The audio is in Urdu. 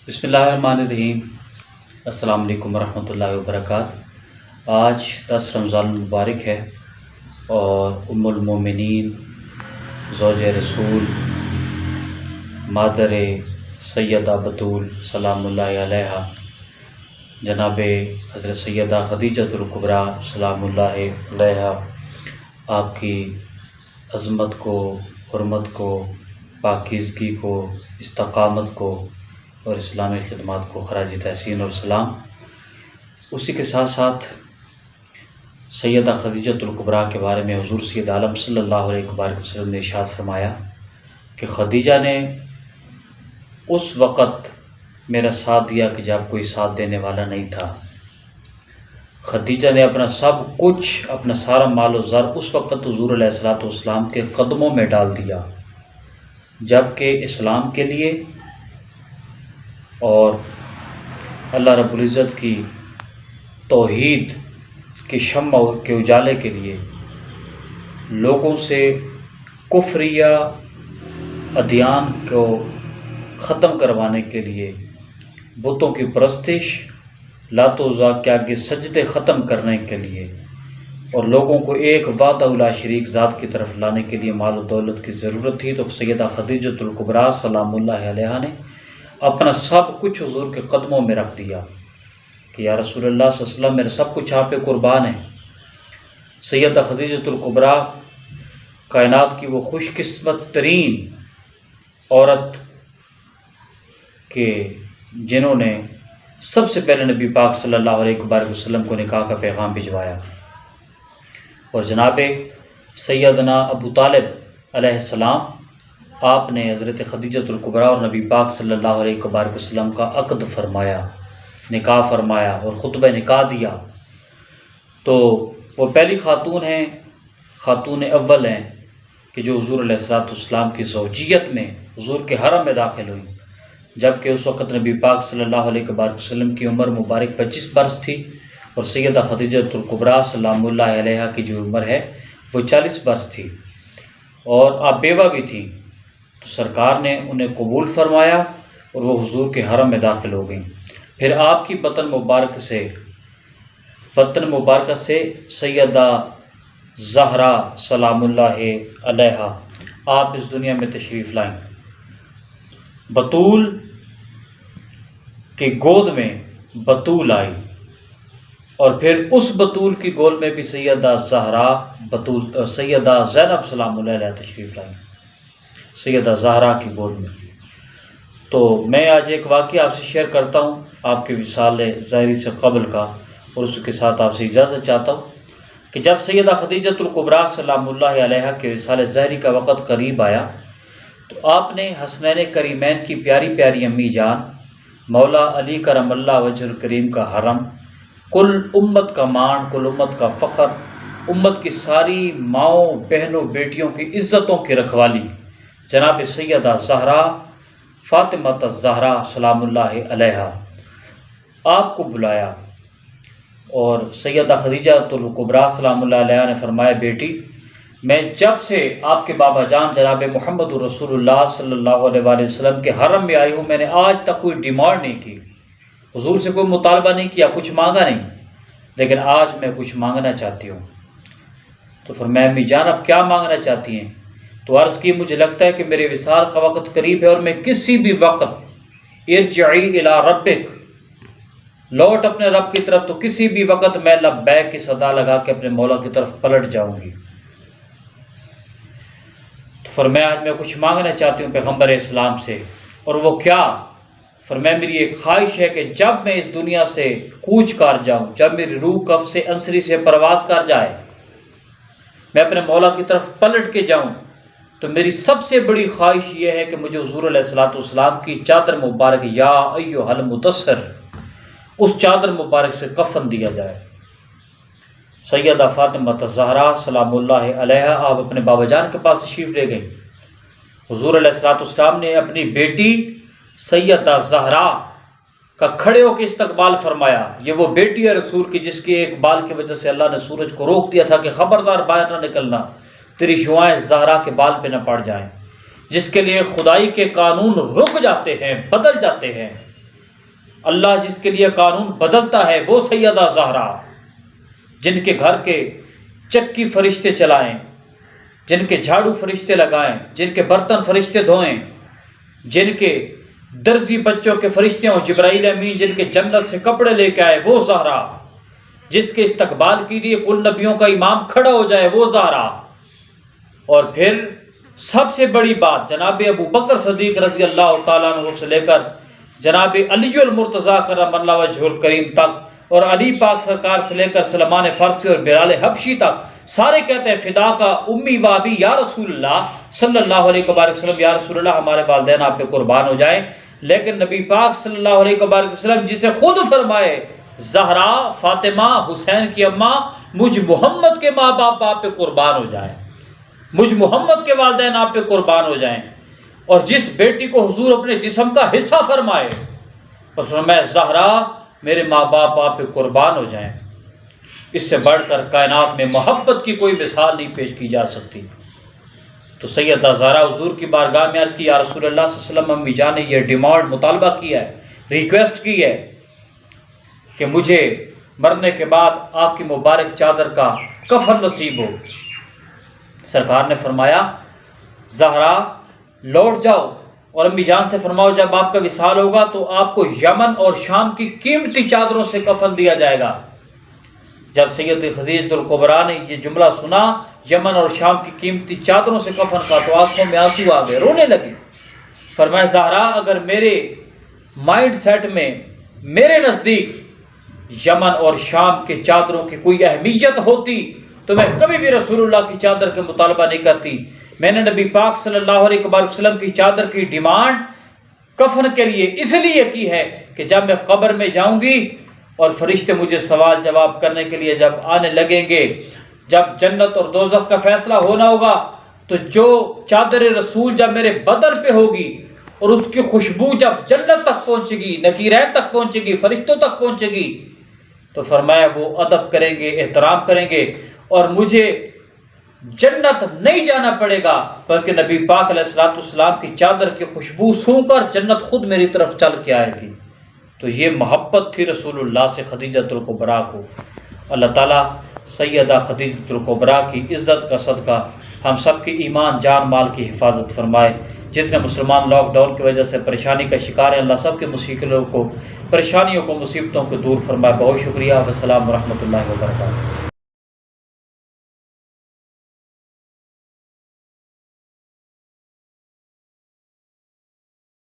بسم اللہ الرحمن الرحیم۔ السلام علیکم ورحمۃ اللہ وبرکاتہ۔ آج 10 رمضان المبارک ہے اور ام المومنین زوج رسول مادر سیدہ بطول سلام اللہ علیہا جناب حضرت سیدہ خدیجۃ الکبریٰ سلام اللہ علیہا آپ کی عظمت کو، حرمت کو، پاکیزگی کو، استقامت کو اور اسلامی خدمات کو خراج تحسین اور سلام۔ اسی کے ساتھ ساتھ سیدہ خدیجۃ الکبریٰ کے بارے میں حضور سید عالم صلی اللہ علیہ وسلم نے ارشاد فرمایا کہ خدیجہ نے اس وقت میرا ساتھ دیا کہ جب کوئی ساتھ دینے والا نہیں تھا۔ خدیجہ نے اپنا سب کچھ، اپنا سارا مال و زر اس وقت حضور علیہ الصلوۃ والسلام کے قدموں میں ڈال دیا جبکہ اسلام کے لیے اور اللہ رب العزت کی توحید کی شمع کے اجالے کے لیے لوگوں سے کفریہ ادیان کو ختم کروانے کے لیے، بتوں کی پرستش، لات و عزیٰ کے آگے سجدے ختم کرنے کے لیے اور لوگوں کو ایک وحدہ لا شریک ذات کی طرف لانے کے لیے مال و دولت کی ضرورت تھی، تو سیدہ خدیجۃ الکبریٰ سلام اللہ علیہا نے اپنا سب کچھ حضور کے قدموں میں رکھ دیا کہ یا رسول اللہ صلی اللہ علیہ وسلم، میرا سب کچھ آپ پہ قربان ہے۔ سیدہ خدیجۃ الکبریٰ کائنات کی وہ خوش قسمت ترین عورت کہ جنہوں نے سب سے پہلے نبی پاک صلی اللہ علیہ وسلم کو نکاح کا پیغام بھجوایا، اور جناب سیدنا ابو طالب علیہ السلام آپ نے حضرت خدیجۃ الکبریٰ اور نبی پاک صلی اللہ علیہ وسلم کا عقد فرمایا، نکاح فرمایا اور خطبہ نکاح دیا۔ تو وہ پہلی خاتون ہیں، خاتون اول ہیں کہ جو حضور علیہ الصلوۃ والسلام کی زوجیت میں حضور کے حرم میں داخل ہوئی، جبکہ اس وقت نبی پاک صلی اللہ علیہ وسلم کی عمر مبارک 25 برس تھی اور سیدہ خدیجۃ الکبریٰ سلام اللہ علیہا کی جو عمر ہے وہ 40 برس تھی، اور آپ بیوہ بھی تھیں۔ تو سرکار نے انہیں قبول فرمایا اور وہ حضور کے حرم میں داخل ہو گئیں۔ پھر آپ کی بطن مبارکہ سے سیدہ زہرا سلام اللہ علیہا آپ اس دنیا میں تشریف لائیں۔ بطول کی گود میں بطول آئی اور پھر اس بطول کی گود میں بھی سیدہ زہرا سیدہ زینب سلام اللہ علیہا تشریف لائیں، سیدہ زہرا کی گود میں۔ تو میں آج ایک واقعہ آپ سے شیئر کرتا ہوں آپ کے وصال ظاہری سے قبل کا، اور اس کے ساتھ آپ سے اجازت چاہتا ہوں کہ جب سیدہ خدیجۃ الکبریٰ سلام اللہ علیہا کے وصال ظاہری کا وقت قریب آیا تو آپ نے حسنین کریمین کی پیاری پیاری امی جان مولا علی کرم اللہ وجہ الکریم کا حرم، کل امت کا مان، کل امت کا فخر، امت کی ساری ماؤں، بہنوں، بیٹیوں کی عزتوں کی رکھوالی جناب سیدہ زہرا فاطمہ الزہرا سلام اللہ علیہا آپ کو بلایا، اور سیدہ خدیجۃ الکبریٰ سلام اللہ علیہا نے فرمایا، بیٹی میں جب سے آپ کے بابا جان جناب محمد رسول اللہ صلی اللہ علیہ وسلم کے حرم میں آئی ہوں، میں نے آج تک کوئی ڈیمانڈ نہیں کی، حضور سے کوئی مطالبہ نہیں کیا، کچھ مانگا نہیں، لیکن آج میں کچھ مانگنا چاہتی ہوں۔ تو فرمایا، امی جان اب کیا مانگنا چاہتی ہیں؟ تو عرض کی، مجھے لگتا ہے کہ میرے وصال کا وقت قریب ہے اور میں کسی بھی وقت ارجعی الی ربک، لوٹ اپنے رب کی طرف، تو کسی بھی وقت میں لبیک کی صدا لگا کے اپنے مولا کی طرف پلٹ جاؤں گی۔ تو فرمایا، آج میں کچھ مانگنا چاہتی ہوں پیغمبر اسلام سے، اور وہ کیا؟ فرمایا، میری ایک خواہش ہے کہ جب میں اس دنیا سے کوچ کر جاؤں، جب میری روح کف سے انصری سے پرواز کر جائے، میں اپنے مولا کی طرف پلٹ کے جاؤں، تو میری سب سے بڑی خواہش یہ ہے کہ مجھے حضور علیہ الصلوۃ والسلام کی چادر مبارک یا ایھا المدثر، اس چادر مبارک سے کفن دیا جائے۔ سیدہ فاطمہ الزہرا سلام اللہ علیہا آپ اپنے بابا جان کے پاس تشریف لے گئیں۔ حضور علیہ الصلوۃ والسلام نے اپنی بیٹی سیدہ زہرا کا کھڑے ہو کے استقبال فرمایا۔ یہ وہ بیٹی ہے رسول کی جس کے ایک بال کی وجہ سے اللہ نے سورج کو روک دیا تھا کہ خبردار باہر نہ نکلنا، تیری شعائیں زہرا کے بال پہ نہ پڑ جائیں، جس کے لیے خدائی کے قانون رک جاتے ہیں، بدل جاتے ہیں، اللہ جس کے لیے قانون بدلتا ہے وہ سیدہ زہرا، جن کے گھر کے چکی فرشتے چلائیں، جن کے جھاڑو فرشتے لگائیں، جن کے برتن فرشتے دھوئیں، جن کے درزی بچوں کے فرشتے ہوں جبرائیل امین، جن کے جنت سے کپڑے لے کے آئے وہ زہرا، جس کے استقبال کے لیے کل نبیوں کا امام کھڑا ہو جائے وہ زہرا۔ اور پھر سب سے بڑی بات جناب ابو بکر صدیق رضی اللہ تعالیٰ عنہ سے لے کر جناب علی المرتضیٰ کرم اللہ وجہ الکریم تک، اور علی پاک سرکار سے لے کر سلمان فارسی اور بلال حبشی تک، سارے کہتے ہیں فدا کا امی و ابی یا رسول اللہ صلی اللہ علیہ وسلم، یا رسول اللہ ہمارے والدین آپ پہ قربان ہو جائیں۔ لیکن نبی پاک صلی اللہ علیہ وسلم جسے خود فرمائے زہرا فاطمہ حسین کی اماں، مجھ محمد کے ماں باپ آپ پہ قربان ہو جائیں، مجھ محمد کے والدین آپ پہ قربان ہو جائیں، اور جس بیٹی کو حضور اپنے جسم کا حصہ فرمائے اور فرمائے زہرا میرے ماں باپ آپ پہ قربان ہو جائیں، اس سے بڑھ کر کائنات میں محبت کی کوئی مثال نہیں پیش کی جا سکتی۔ تو سیدہ زہرا حضور کی بارگاہ میں عرض کی یا رسول اللہ صلی اللہ علیہ وسلم، امی جان نے یہ ڈیمانڈ مطالبہ کیا ہے، ریکویسٹ کی ہے کہ مجھے مرنے کے بعد آپ کی مبارک چادر کا کفن نصیب ہو۔ سرکار نے فرمایا زہرا لوٹ جاؤ اور امی جان سے فرماؤ جب آپ کا وصال ہوگا تو آپ کو یمن اور شام کی قیمتی چادروں سے کفن دیا جائے گا۔ جب سید خدیجہ الکبریٰ نے یہ جملہ سنا یمن اور شام کی قیمتی چادروں سے کفن کا، تو آنکھوں میں آنسو آ گئے، رونے لگی۔ فرمایا زہرا اگر میرے مائنڈ سیٹ میں، میرے نزدیک یمن اور شام کے چادروں کی کوئی اہمیت ہوتی تو میں کبھی بھی رسول اللہ کی چادر کے مطالبہ نہیں کرتی۔ میں نے نبی پاک صلی اللہ علیہ وسلم کی چادر کی ڈیمانڈ کفن کے لیے اس لیے کی ہے کہ جب میں قبر میں جاؤں گی اور فرشتے مجھے سوال جواب کرنے کے لیے جب آنے لگیں گے، جب جنت اور دوزخ کا فیصلہ ہونا ہوگا، تو جو چادر رسول جب میرے بدن پہ ہوگی اور اس کی خوشبو جب جنت تک پہنچے گی، نکیرین تک پہنچے گی، فرشتوں تک پہنچے گی، تو فرمایا وہ ادب کریں گے، احترام کریں گے، اور مجھے جنت نہیں جانا پڑے گا بلکہ نبی پاک علیہ السلام کی چادر کی خوشبو سونگ کر جنت خود میری طرف چل کے آئے گی۔ تو یہ محبت تھی رسول اللہ سے خدیجہ الکبریٰ کو۔ اللہ تعالیٰ سیدہ خدیجہ الکبریٰ کی عزت کا صدقہ ہم سب کی ایمان جان مال کی حفاظت فرمائے۔ جتنے مسلمان لاک ڈاؤن کی وجہ سے پریشانی کا شکار ہیں، اللہ سب کے مشکلوں کو، پریشانیوں کو، مصیبتوں کو دور فرمائے۔ بہت شکریہ۔ والسلام ورحمۃ اللہ وبرکاتہ۔